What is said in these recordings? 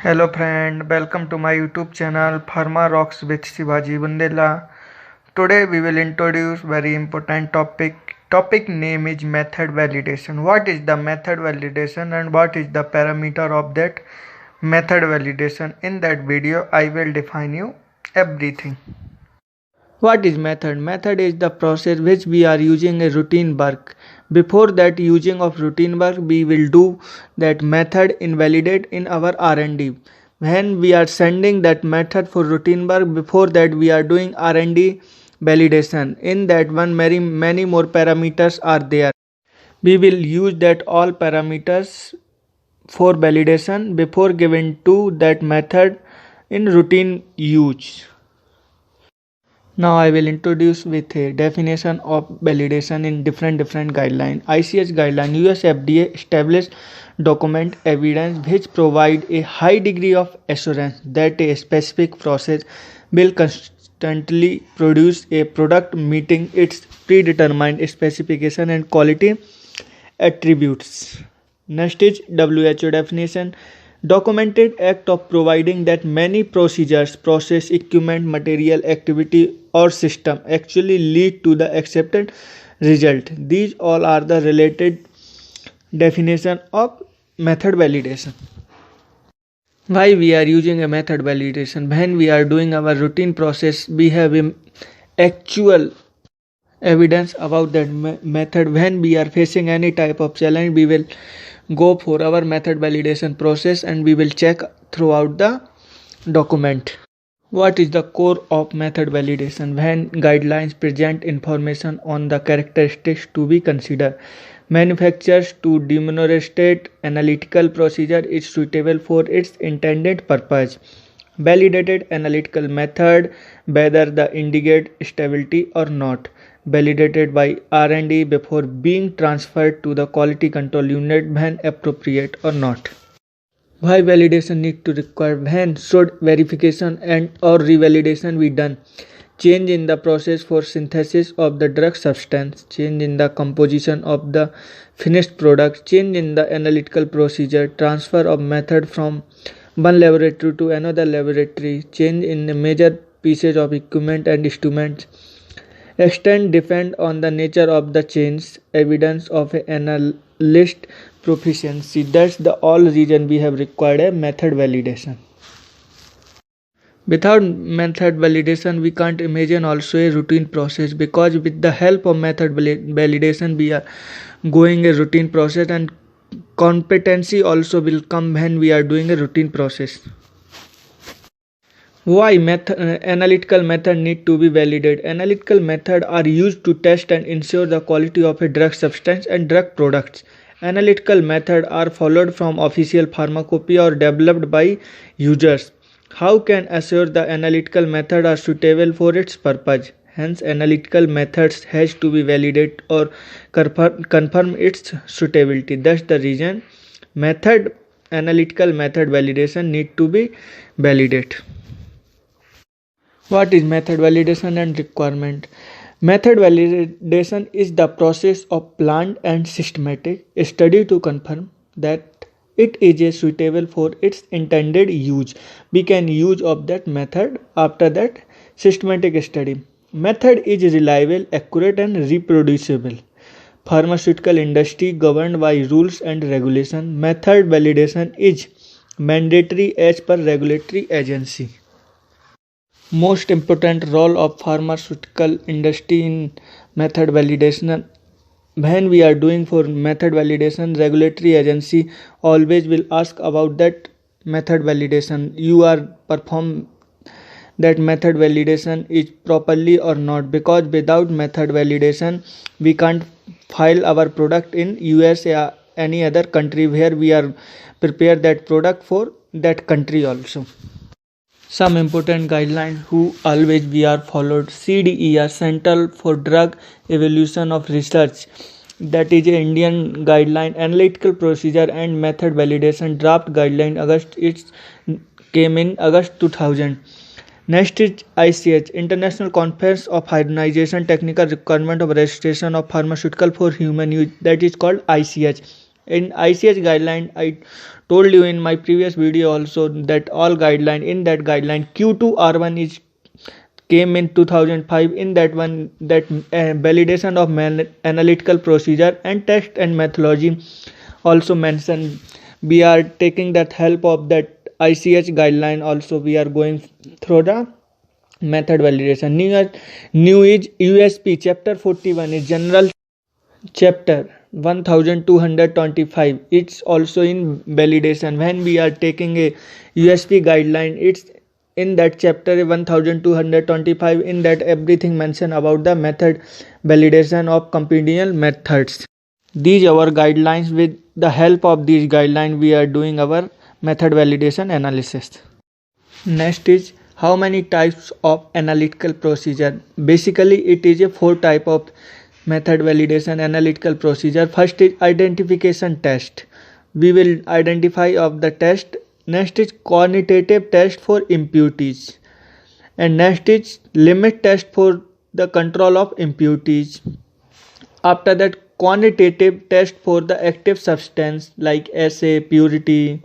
Hello friend, welcome to my YouTube channel Pharma Rocks with Shivaji Bundela. Today we will introduce very important topic. Topic name is method validation. What is the method validation and what is the parameter of that method validation? In that video I will define you everything. What is method? Method is the process which we are using a routine work. Before that using of routine work, we will do that method invalidate in our R&D. When we are sending that method for routine work, before that we are doing R&D validation. In that one many more parameters are there. We will use that all parameters for validation before giving to that method in routine use. Now I will introduce with a definition of validation in different guidelines. ICH guideline US FDA established document evidence which provide a high degree of assurance that a specific process will constantly produce a product meeting its predetermined specification and quality attributes. Next is WHO definition. Documented act of providing that many procedures, process, equipment, material, activity or system actually lead to the accepted result. These all are the related definition of method validation. Why we are using a method validation? When we are doing our routine process, we have actual evidence about that method. When we are facing any type of challenge, we will go for our method validation process and we will check throughout the document. What is the core of method validation? When guidelines present information on the characteristics to be considered, manufacturers to demonstrate analytical procedure is suitable for its intended purpose. Validated analytical method, whether the indicate stability or not, validated by R&D before being transferred to the quality control unit when appropriate or not. Why validation need to require? When should verification and or revalidation be done? Change in the process for synthesis of the drug substance, change in the composition of the finished product, change in the analytical procedure, transfer of method from one laboratory to another laboratory, change in the major pieces of equipment and instruments. Extent depend on the nature of the change, evidence of an analyst proficiency. That's the all reason we have required a method validation. Without method validation, we can't imagine also a routine process, because with the help of method validation, we are going a routine process and competency also will come when we are doing a routine process. Why analytical method need to be validated? Analytical methods are used to test and ensure the quality of a drug substance and drug products. Analytical methods are followed from official pharmacopoeia or developed by users. How can assure the analytical method are suitable for its purpose? Hence, analytical methods has to be validated or confirm its suitability. That's the reason analytical method validation need to be validated. What is method validation and requirement? Method validation is the process of planned and systematic study to confirm that it is suitable for its intended use. We can use of that method after that systematic study. Method is reliable, accurate and reproducible. Pharmaceutical industry governed by rules and regulation. Method validation is mandatory as per regulatory agency. Most important role of pharmaceutical industry in method validation. When we are doing for method validation, regulatory agency always will ask about that method validation. You are perform that method validation is properly or not, because without method validation we can't file our product in US or any other country where we are prepare that product for that country also. Some important guidelines who always we are followed. CDER, Central for Drug Evolution of Research, that is a Indian guideline. Analytical procedure and method validation draft guideline it came in August 2000. Next is ICH, International Conference of Harmonization Technical Requirement of Registration of Pharmaceutical for Human Use, that is called ICH. In ICH guideline, I told you in my previous video also that all guideline, in that guideline Q2R1 is came in 2005. In that one, that validation of analytical procedure and test and methodology also mentioned. We are taking that help of that ICH guideline. Also we are going through the method validation. New is USP chapter 41 is general chapter 1225. It's also in validation. When we are taking a USP guideline, it's in that chapter 1225. In that everything mentioned about the method validation of computational methods. These our guidelines. With the help of these guidelines we are doing our method validation analysis. Next is how many types of analytical procedure. Basically it is a 4 type of method validation analytical procedure. First is identification test. We will identify of the test. Next is quantitative test for impurities, and next is limit test for the control of impurities. After that, quantitative test for the active substance like assay purity.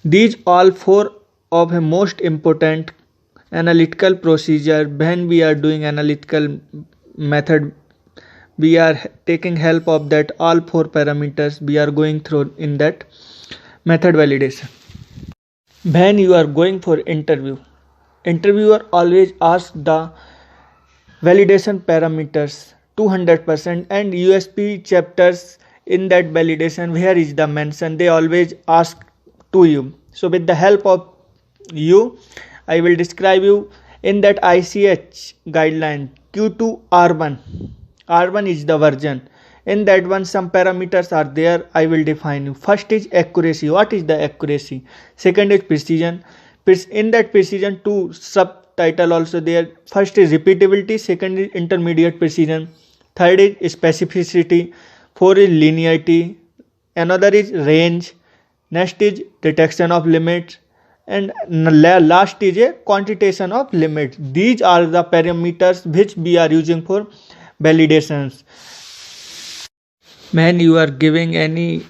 These all 4 of a most important analytical procedure. When we are doing analytical method, we are taking help of that all 4 parameters we are going through in that method validation. When you are going for interview, interviewer always asks the validation parameters 200% and USP chapters. In that validation where is the mention, they always ask to you. So with the help of you, I will describe you in that ICH guideline Q2R1. R1 is the version. In that one some parameters are there. I will define you. First is accuracy. What is the accuracy? Second is precision. In that precision 2 subtitle also there. First is repeatability. Second is intermediate precision. Third is specificity. 4 is linearity. Another is range. Next is detection of limits. And last is a quantitation of limits. These are the parameters which we are using for validations. When you are giving any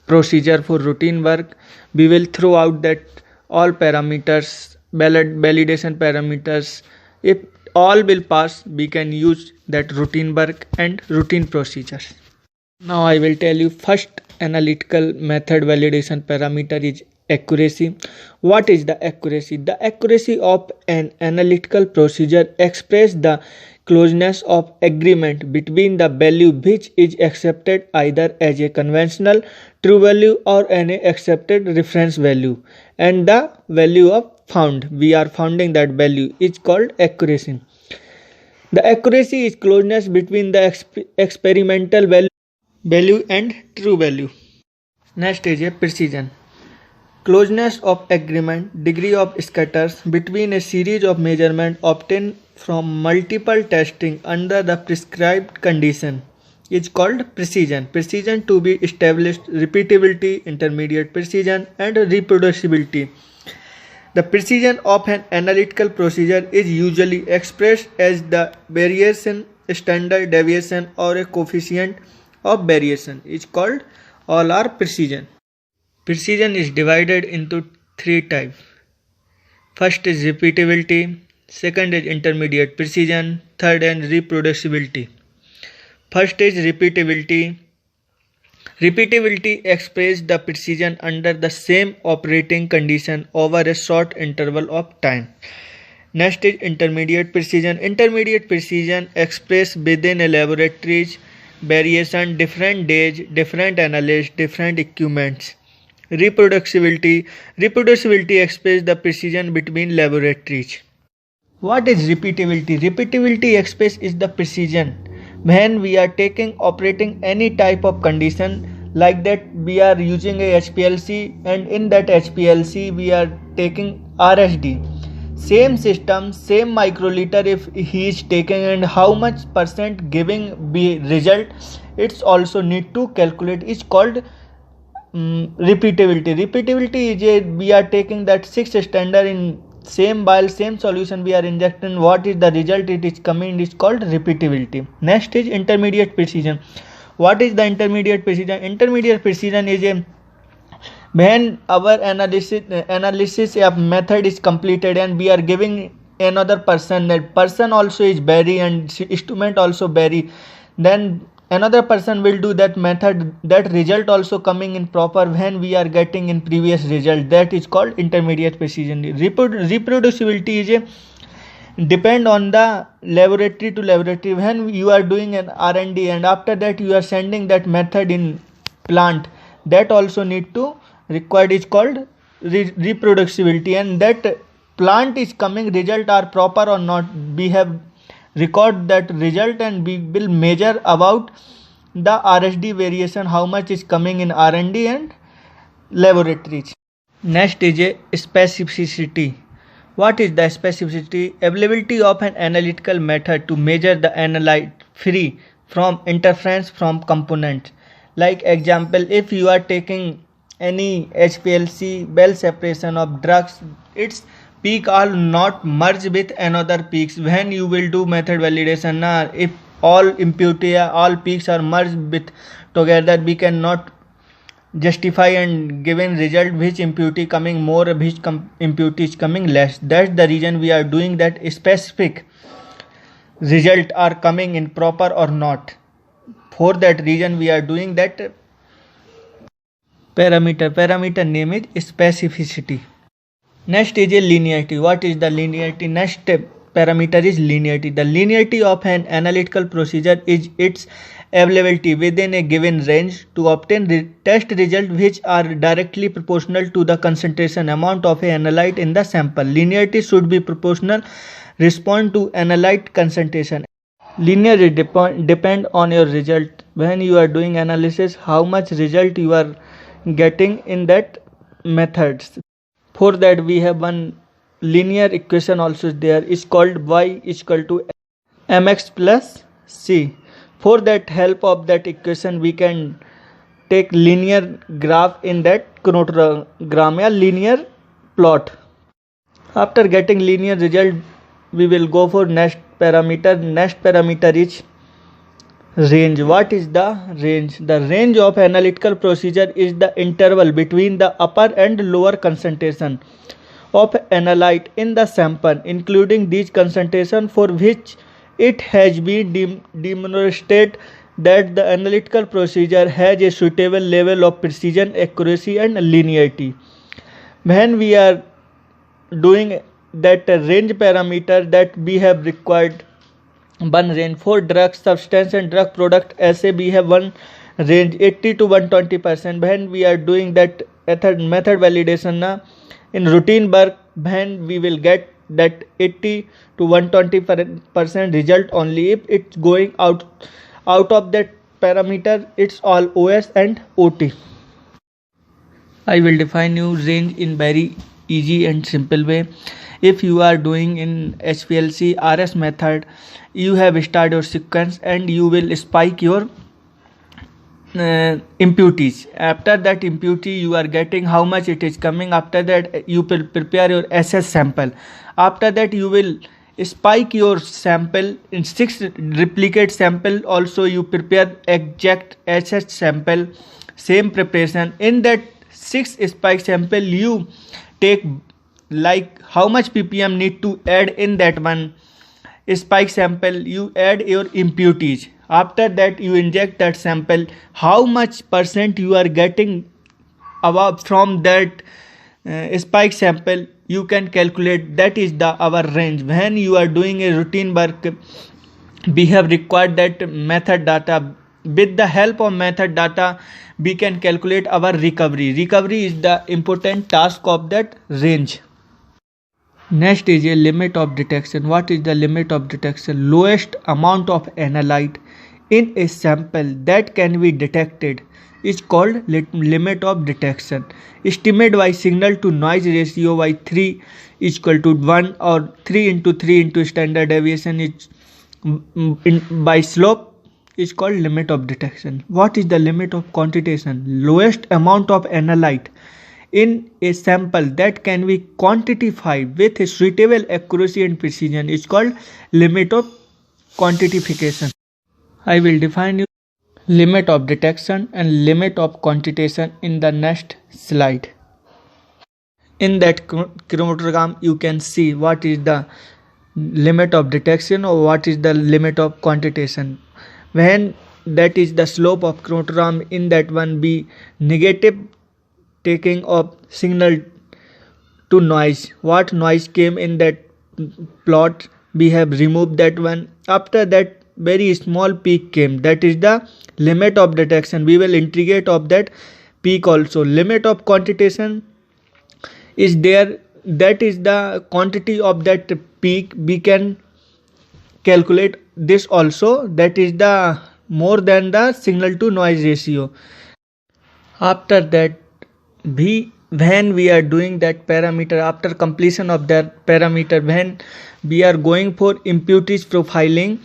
procedure for routine work, we will throw out that all parameters, validation parameters. If all will pass, we can use that routine work and routine procedures. Now I will tell you first analytical method validation parameter is accuracy. What is the accuracy? The accuracy of an analytical procedure expresses the closeness of agreement between the value which is accepted either as a conventional true value or an accepted reference value and the value of found. We are founding that value is called accuracy. The accuracy is closeness between the experimental value and true value. Next is a precision. Closeness of agreement, degree of scatters between a series of measurements obtained from multiple testing under the prescribed condition is called precision. Precision to be established, repeatability, intermediate precision and reproducibility. The precision of an analytical procedure is usually expressed as the variation, standard deviation or a coefficient of variation is called all are precision. Precision is divided into 3 types. First is repeatability, second is intermediate precision, third is reproducibility. First is repeatability. Repeatability expresses the precision under the same operating condition over a short interval of time. Next is intermediate precision. Intermediate precision expressed within a laboratory's variation, different days, different analysts, different equipments. Reproducibility. Reproducibility expresses the precision between laboratories. What is repeatability? Repeatability expresses the precision when we are operating any type of condition, like that we are using a HPLC and in that HPLC we are taking RSD. Same system, same microliter if he is taking and how much percent giving result, it's also need to calculate. It's called repeatability. Repeatability is we are taking that 6 standard in same vial, same solution we are injecting. What is the result it is coming is called repeatability. Next is intermediate precision. What is the intermediate precision? Intermediate precision is a when our analysis of method is completed and we are giving another person, that person also is vary and instrument also vary, then another person will do that method, that result also coming in proper when we are getting in previous result, that is called intermediate precision. Reproducibility is a depend on the laboratory to laboratory. When you are doing an R&D and after that you are sending that method in plant, that also need to required is called reproducibility, and that plant is coming result are proper or not, we have record that result and we will measure about the RSD variation, how much is coming in R&D and laboratories. Next is a specificity. What is the specificity? Availability of an analytical method to measure the analyte free from interference from components. Like example, if you are taking any HPLC well separation of drugs, its peak are not merge with another peaks. When you will do method validation, if all impurity, all peaks are merged with together, we cannot justify and given result which impurity coming more, which impurity is coming less. That's the reason we are doing that specific result are coming in proper or not. For that reason we are doing that parameter name is specificity. Next is a linearity. What is the linearity? Next parameter is linearity. The linearity of an analytical procedure is its availability within a given range to obtain test results which are directly proportional to the concentration amount of an analyte in the sample. Linearity should be proportional respond to analyte concentration. Linearity depend on your result. When you are doing analysis, how much result you are getting in that methods. For that we have one linear equation also there, is called y is equal to mx plus c. For that help of that equation we can take linear graph in that chronogram, linear plot. After getting linear result we will go for next parameter. Next parameter is range. What is the range? The range of analytical procedure is the interval between the upper and lower concentration of analyte in the sample, including these concentration for which it has been demonstrated that the analytical procedure has a suitable level of precision, accuracy and linearity. When we are doing that range parameter, that we have required one range for drug substance and drug product, ऐसे we have one range 80 to 120%. When we are doing that method validation in routine work, when we will get that 80 to 120% result only. If it's going out of that parameter, it's all OS and OT. I will define you range in very easy and simple way. If you are doing in HPLC RS method, you have started your sequence and you will spike your impurities. After that impurity you are getting how much it is coming. After that you will prepare your SS sample. After that you will spike your sample in 6 replicate sample. Also you prepare exact SS sample, same preparation. In that 6 spike sample you take like how much ppm need to add in that one spike sample. You add your impurities. After that you inject that sample. How much percent you are getting above from that spike sample, you can calculate. That is the our range. When you are doing a routine work, we have required that method data. With the help of method data we can calculate our recovery. Recovery is the important task of that range. Next is a limit of detection. What is the limit of detection? Lowest amount of analyte in a sample that can be detected is called limit of detection. Estimate by signal to noise ratio by 3 is equal to 1 or 3 into 3 into standard deviation is by slope is called limit of detection. What is the limit of quantitation? Lowest amount of analyte in a sample that can be quantified with a suitable accuracy and precision is called limit of quantification. I will define you limit of detection and limit of quantitation in the next slide. In that chromatogram you can see what is the limit of detection or what is the limit of quantitation. When that is the slope of chromatogram, in that one be negative taking of signal to noise. What noise came in that plot, we have removed that one. After that very small peak came, that is the limit of detection. We will integrate of that peak also. Limit of quantitation is there, that is the quantity of that peak. We can calculate this also, that is the more than the signal to noise ratio. After that when we are doing that parameter, after completion of that parameter, when we are going for impurities profiling,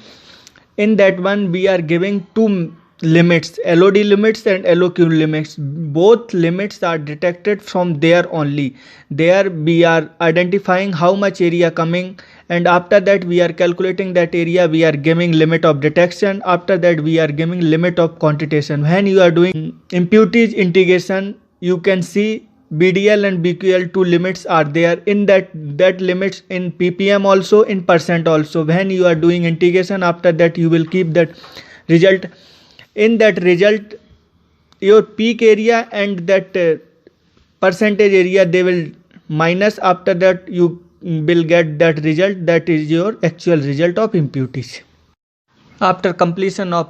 in that one we are giving two limits, LOD limits and LOQ limits. Both limits are detected from there only. There we are identifying how much area coming, and after that we are calculating that area, we are giving limit of detection. After that we are giving limit of quantitation. When you are doing impurities integration, you can see BDL and BQL two limits are there. In that limits in ppm also, in percent also. When you are doing integration, after that you will keep that result. In that result your peak area and that percentage area they will minus. After that you will get that result, that is your actual result of impurities. After completion of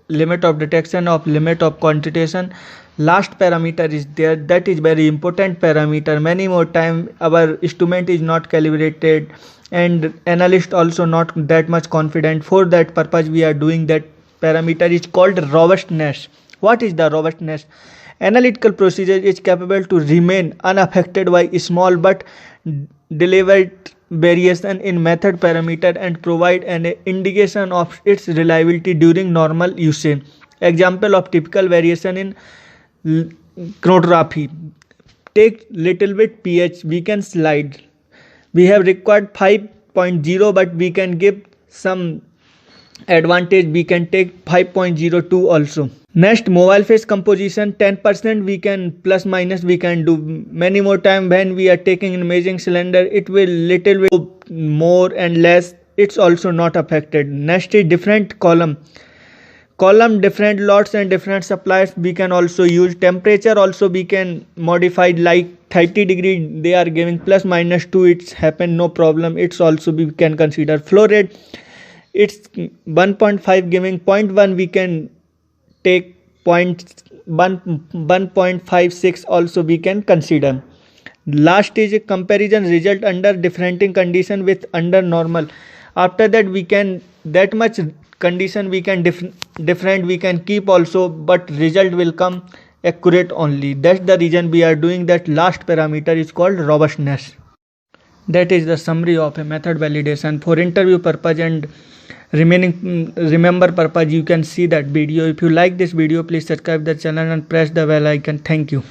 limit of detection, of limit of quantitation, last parameter is there, that is very important parameter. Many more time our instrument is not calibrated and analyst also not that much confident. For that purpose we are doing that parameter, is called robustness. What is the robustness? Analytical procedure is capable to remain unaffected by small but deliberate variation in method parameter and provide an indication of its reliability during normal usage. Example of typical variation in chromatography: take little bit pH, we can slide. We have required 5.0, but we can give some advantage, we can take 5.02 also. Next, mobile phase composition, 10% we can plus minus we can do. Many more time when we are taking imaging cylinder, it will little bit more and less, it's also not affected. Next is different column, different lots and different supplies we can also use. Temperature also we can modify, like 30 degree they are giving plus minus 2, it's happen no problem, it's also we can consider. Flow rate, it's 1.5 giving 0.1 we can take 1.56 also we can consider. Last is a comparison result under differentiating condition with under normal. After that we can that much condition we can different we can keep also, but result will come accurate only. That's the reason we are doing that. Last parameter is called robustness. That is the summary of a method validation. For interview purpose and remember purpose, you can see that video. If you like this video, please subscribe the channel and press the bell icon. Thank you.